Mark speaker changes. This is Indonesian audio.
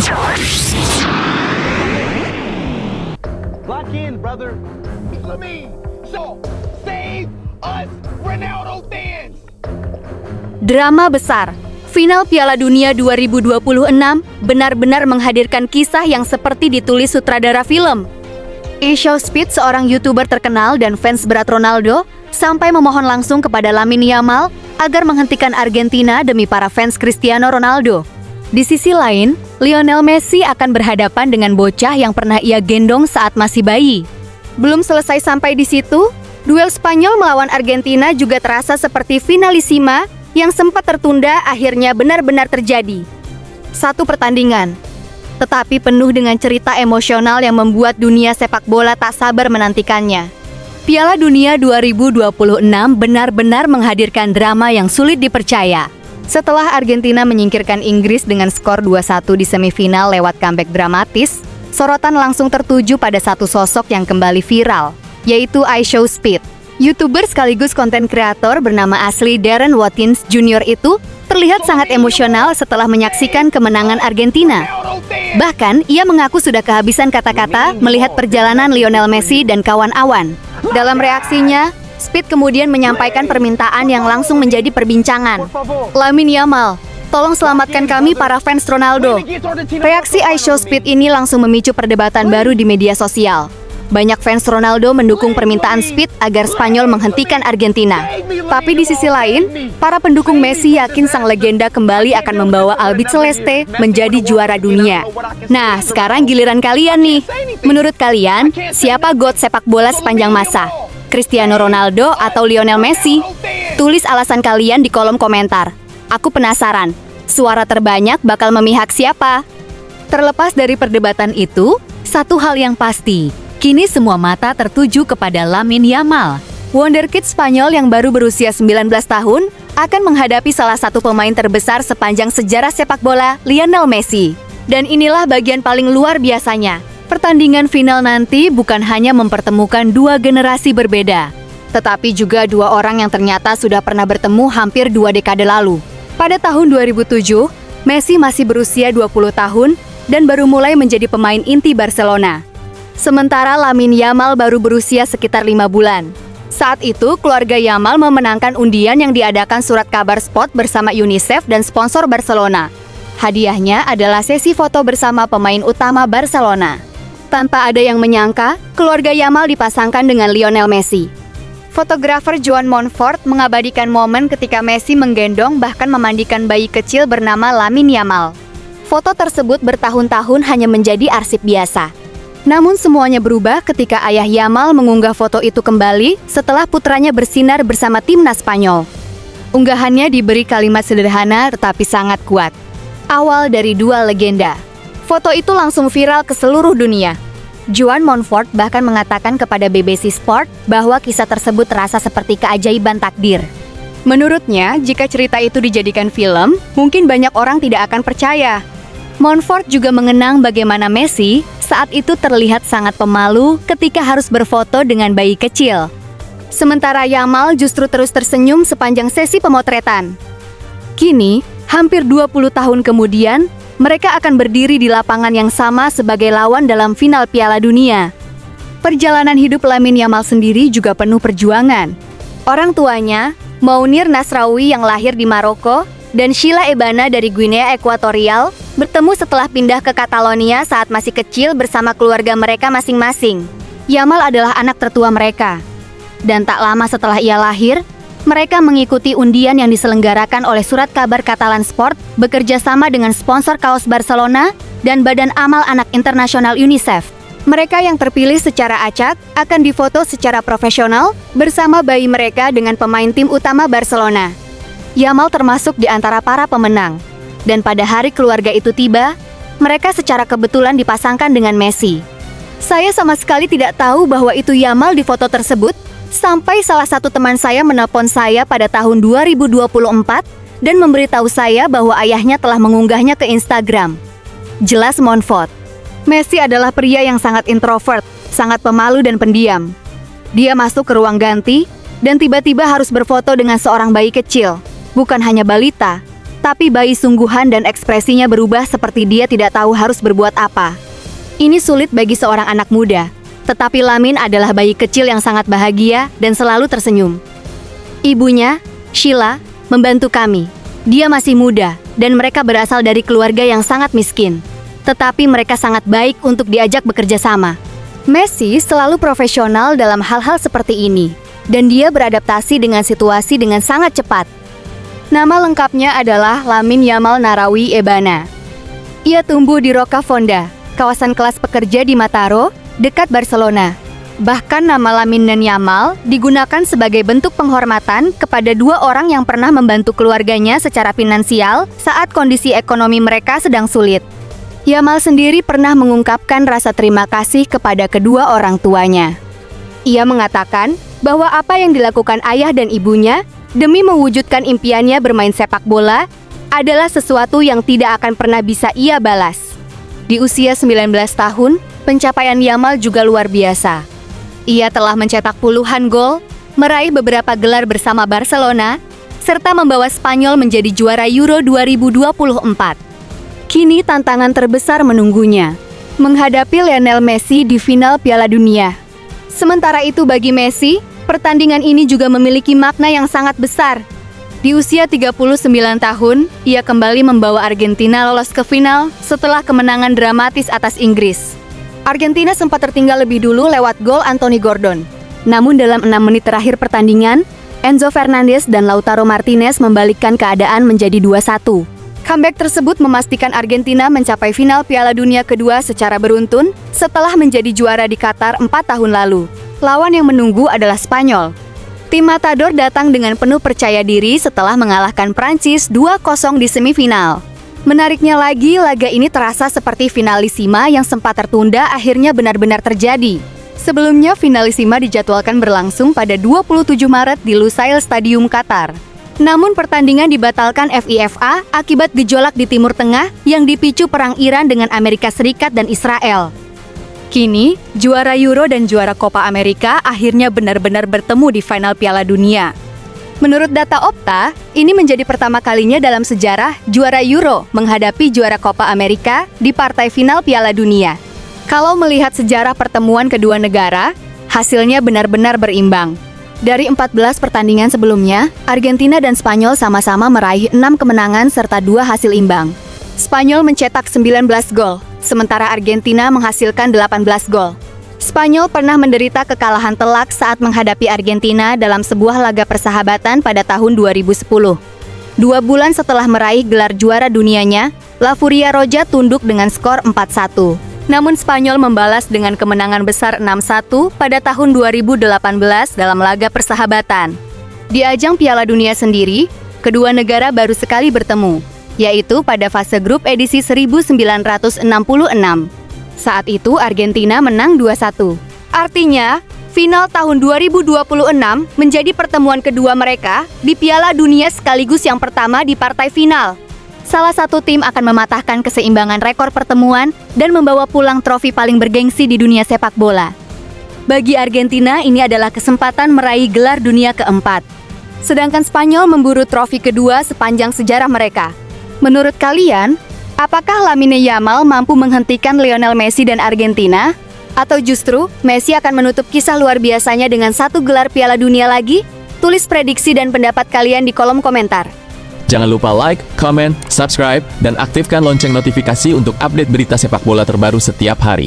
Speaker 1: Lock in, brother. Lamine, so save us, Ronaldo fans.
Speaker 2: Drama besar. Final Piala Dunia 2026 benar-benar menghadirkan kisah yang seperti ditulis sutradara film. Speed, seorang YouTuber terkenal dan fans berat Ronaldo, sampai memohon langsung kepada Lamine Yamal agar menghentikan Argentina demi para fans Cristiano Ronaldo. Di sisi lain, Lionel Messi akan berhadapan dengan bocah yang pernah ia gendong saat masih bayi. Belum selesai sampai di situ, duel Spanyol melawan Argentina juga terasa seperti finalisima yang sempat tertunda akhirnya benar-benar terjadi. Satu pertandingan, tetapi penuh dengan cerita emosional yang membuat dunia sepak bola tak sabar menantikannya. Piala Dunia 2026 benar-benar menghadirkan drama yang sulit dipercaya. Setelah Argentina menyingkirkan Inggris dengan skor 2-1 di semifinal lewat comeback dramatis, sorotan langsung tertuju pada satu sosok yang kembali viral, yaitu Speed. YouTuber sekaligus konten kreator bernama asli Darren Watkins Jr. itu terlihat sangat emosional setelah menyaksikan kemenangan Argentina. Bahkan, ia mengaku sudah kehabisan kata-kata melihat perjalanan Lionel Messi dan kawan-kawan. Dalam reaksinya, Speed kemudian menyampaikan permintaan yang langsung menjadi perbincangan. Lamine Yamal, tolong selamatkan kami para fans Ronaldo. Reaksi Speed ini langsung memicu perdebatan baru di media sosial. Banyak fans Ronaldo mendukung permintaan Speed agar Spanyol menghentikan Argentina. Tapi di sisi lain, para pendukung Messi yakin sang legenda kembali akan membawa Albiceleste menjadi juara dunia. Nah, sekarang giliran kalian nih. Menurut kalian, siapa GOAT sepak bola sepanjang masa? Cristiano Ronaldo atau Lionel Messi? Tulis alasan kalian di kolom komentar. Aku penasaran, suara terbanyak bakal memihak siapa? Terlepas dari perdebatan itu, satu hal yang pasti, kini semua mata tertuju kepada Lamine Yamal. Wonderkid Spanyol yang baru berusia 19 tahun akan menghadapi salah satu pemain terbesar sepanjang sejarah sepak bola, Lionel Messi. Dan inilah bagian paling luar biasanya. Pertandingan final nanti bukan hanya mempertemukan dua generasi berbeda, tetapi juga dua orang yang ternyata sudah pernah bertemu hampir 2 dekade lalu. Pada tahun 2007, Messi masih berusia 20 tahun dan baru mulai menjadi pemain inti Barcelona. Sementara Lamine Yamal baru berusia sekitar 5 bulan. Saat itu, keluarga Yamal memenangkan undian yang diadakan Surat Kabar Sport bersama UNICEF dan sponsor Barcelona. Hadiahnya adalah sesi foto bersama pemain utama Barcelona. Tanpa ada yang menyangka, keluarga Yamal dipasangkan dengan Lionel Messi. Fotografer Joan Montfort mengabadikan momen ketika Messi menggendong bahkan memandikan bayi kecil bernama Lamine Yamal. Foto tersebut bertahun-tahun hanya menjadi arsip biasa. Namun semuanya berubah ketika ayah Yamal mengunggah foto itu kembali setelah putranya bersinar bersama timnas Spanyol. Unggahannya diberi kalimat sederhana tetapi sangat kuat. Awal dari dua legenda. Foto itu langsung viral ke seluruh dunia. Joan Montfort bahkan mengatakan kepada BBC Sport bahwa kisah tersebut terasa seperti keajaiban takdir. Menurutnya, jika cerita itu dijadikan film, mungkin banyak orang tidak akan percaya. Montfort juga mengenang bagaimana Messi saat itu terlihat sangat pemalu ketika harus berfoto dengan bayi kecil. Sementara Yamal justru terus tersenyum sepanjang sesi pemotretan. Kini, hampir 20 tahun kemudian, mereka akan berdiri di lapangan yang sama sebagai lawan dalam final Piala Dunia. Perjalanan hidup Lamine Yamal sendiri juga penuh perjuangan. Orang tuanya, Mounir Nasraoui yang lahir di Maroko, dan Sheila Ebana dari Guinea Ekuatorial, bertemu setelah pindah ke Catalonia saat masih kecil bersama keluarga mereka masing-masing. Yamal adalah anak tertua mereka. Dan tak lama setelah ia lahir, mereka mengikuti undian yang diselenggarakan oleh Surat Kabar Catalan Sport bekerja sama dengan sponsor kaos Barcelona dan Badan Amal Anak Internasional UNICEF. Mereka yang terpilih secara acak akan difoto secara profesional bersama bayi mereka dengan pemain tim utama Barcelona. Yamal termasuk di antara para pemenang. Dan pada hari keluarga itu tiba, mereka secara kebetulan dipasangkan dengan Messi. Saya sama sekali tidak tahu bahwa itu Yamal di foto tersebut, sampai salah satu teman saya menelpon saya pada tahun 2024 dan memberitahu saya bahwa ayahnya telah mengunggahnya ke Instagram. Jelas Montfort. Messi adalah pria yang sangat introvert, sangat pemalu dan pendiam. Dia masuk ke ruang ganti dan tiba-tiba harus berfoto dengan seorang bayi kecil. Bukan hanya balita, Tetapi bayi sungguhan dan ekspresinya berubah seperti dia tidak tahu harus berbuat apa. Ini sulit bagi seorang anak muda, tetapi Lamin adalah bayi kecil yang sangat bahagia dan selalu tersenyum. Ibunya, Sheila, membantu kami. Dia masih muda, dan mereka berasal dari keluarga yang sangat miskin. Tetapi mereka sangat baik untuk diajak bekerja sama. Messi selalu profesional dalam hal-hal seperti ini, dan dia beradaptasi dengan situasi dengan sangat cepat. Nama lengkapnya adalah Lamine Yamal Narawi Ebana. Ia tumbuh di Roca Fonda, kawasan kelas pekerja di Mataró, dekat Barcelona. Bahkan nama Lamine dan Yamal digunakan sebagai bentuk penghormatan kepada dua orang yang pernah membantu keluarganya secara finansial saat kondisi ekonomi mereka sedang sulit. Yamal sendiri pernah mengungkapkan rasa terima kasih kepada kedua orang tuanya. Ia mengatakan bahwa apa yang dilakukan ayah dan ibunya demi mewujudkan impiannya bermain sepak bola adalah sesuatu yang tidak akan pernah bisa ia balas. Di usia 19 tahun, pencapaian Yamal juga luar biasa. Ia telah mencetak puluhan gol, meraih beberapa gelar bersama Barcelona, serta membawa Spanyol menjadi juara Euro 2024. Kini tantangan terbesar menunggunya, menghadapi Lionel Messi di final Piala Dunia. Sementara itu bagi Messi, pertandingan ini juga memiliki makna yang sangat besar. Di usia 39 tahun, ia kembali membawa Argentina lolos ke final setelah kemenangan dramatis atas Inggris. Argentina sempat tertinggal lebih dulu lewat gol Anthony Gordon. Namun dalam 6 menit terakhir pertandingan, Enzo Fernandez dan Lautaro Martinez membalikkan keadaan menjadi 2-1. Comeback tersebut memastikan Argentina mencapai final Piala Dunia kedua secara beruntun setelah menjadi juara di Qatar 4 tahun lalu. Lawan yang menunggu adalah Spanyol. Tim Matador datang dengan penuh percaya diri setelah mengalahkan Prancis 2-0 di semifinal. Menariknya lagi, laga ini terasa seperti finalisima yang sempat tertunda akhirnya benar-benar terjadi. Sebelumnya, finalisima dijadwalkan berlangsung pada 27 Maret di Lusail Stadium Qatar. Namun pertandingan dibatalkan FIFA akibat gejolak di Timur Tengah yang dipicu perang Iran dengan Amerika Serikat dan Israel. Kini, juara Euro dan juara Copa America akhirnya benar-benar bertemu di final Piala Dunia. Menurut data Opta, ini menjadi pertama kalinya dalam sejarah juara Euro menghadapi juara Copa America di partai final Piala Dunia. Kalau melihat sejarah pertemuan kedua negara, hasilnya benar-benar berimbang. Dari 14 pertandingan sebelumnya, Argentina dan Spanyol sama-sama meraih 6 kemenangan serta 2 hasil imbang. Spanyol mencetak 19 gol, sementara Argentina menghasilkan 18 gol. Spanyol pernah menderita kekalahan telak saat menghadapi Argentina dalam sebuah laga persahabatan pada tahun 2010. 2 bulan setelah meraih gelar juara dunianya, La Furia Roja tunduk dengan skor 4-1. Namun Spanyol membalas dengan kemenangan besar 6-1 pada tahun 2018 dalam laga persahabatan. Di ajang Piala Dunia sendiri, kedua negara baru sekali bertemu, yaitu pada fase grup edisi 1966. Saat itu Argentina menang 2-1. Artinya, final tahun 2026 menjadi pertemuan kedua mereka di Piala Dunia sekaligus yang pertama di partai final. Salah satu tim akan mematahkan keseimbangan rekor pertemuan dan membawa pulang trofi paling bergengsi di dunia sepak bola. Bagi Argentina, ini adalah kesempatan meraih gelar dunia keempat. Sedangkan Spanyol memburu trofi kedua sepanjang sejarah mereka. Menurut kalian, apakah Lamine Yamal mampu menghentikan Lionel Messi dan Argentina? Atau justru Messi akan menutup kisah luar biasanya dengan 1 gelar Piala Dunia lagi? Tulis prediksi dan pendapat kalian di kolom komentar.
Speaker 3: Jangan lupa like, comment, subscribe, dan aktifkan lonceng notifikasi untuk update berita sepak bola terbaru setiap hari.